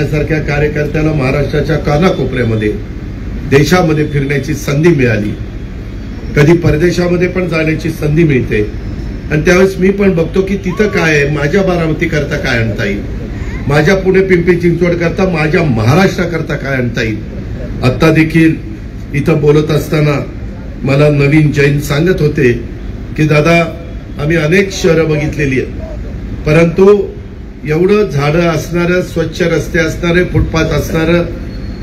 माझ्यासारख्या कार्यकर्त्याला महाराष्ट्राच्या कानाकोपऱ्यामध्ये देशामध्ये फिरण्याची संधी मिळाली, कधी परदेशामध्ये पण जाण्याची संधी मिळते आणि त्यावेळेस मी पण बघतो की तिथं काय आहे, माझ्या बारामती करता काय आणता येईल, माझ्या पुणे पिंपरी चिंचवड करता, माझ्या महाराष्ट्राकरता काय आणता येईल। आता देखील इथं बोलत असताना मला नवीन जैन सांगत होते की दादा आम्ही अनेक शहरं बघितलेली आहेत, परंतु एवढं झाडं असणारं, स्वच्छ रस्ते असणारे, फुटपाथ असणारं,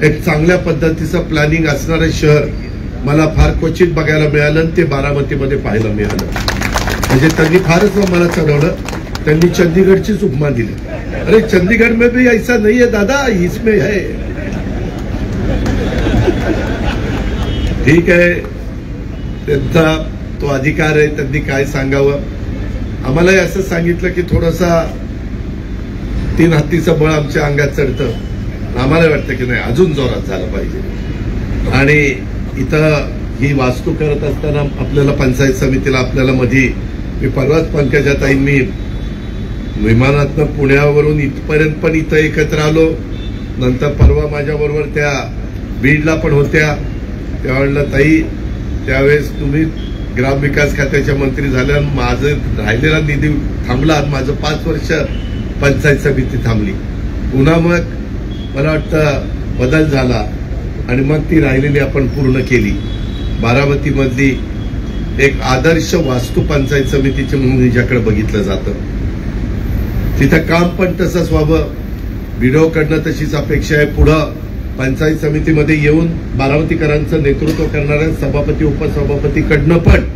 एक चांगल्या पद्धतीचं प्लॅनिंग असणारं शहर मला फार क्वचित बघायला मिळालं आणि ते बारामतीमध्ये पाहायला मिळालं। म्हणजे त्यांनी फारच मला चढवलं, त्यांनी चंदीगडचीच उपमा दिली। अरे चंडीगढ़ में भी ऐसा नहीं है दादा, इसमें है। ठीक आहे, त्यांचा तो अधिकार आहे, त्यांनी काय सांगावं। आम्हालाही असं सांगितलं की थोडासा 3 हत्तीचं बळ आमच्या अंगात चढतं, आम्हाला वाटतं की नाही अजून जोरात झालं पाहिजे। आणि इथं ही वास्तू करत असताना आपल्याला पंचायत समितीला आपल्याला मध्ये मी परवाच पंकजाताईंनी विमानातनं पुण्यावरून इथपर्यंत पण इथं एकत्र आलो, नंतर परवा माझ्याबरोबर त्या बीडला पण होत्या, त्या म्हणलं ताई त्यावेळेस तुम्ही ग्रामविकास खात्याच्या मंत्री झाल्या, माझं राहिलेला निधी थांबला, माझं 5 वर्ष पंचायत समिती थांबली, पुन्हा मग मला वाटतं बदल झाला आणि मग ती राहिलेली आपण पूर्ण केली। बारामतीमधली एक आदर्श वास्तू पंचायत समितीचे म्हणून हिच्याकडे बघितलं जातं, तिथं काम पण तसंच व्हावं, व्हिडिओकडनं तशीच अपेक्षा आहे। पुढं पंचायत समितीमध्ये येऊन बारामतीकरांचं नेतृत्व करणाऱ्या सभापती उपसभापतीकडनं पण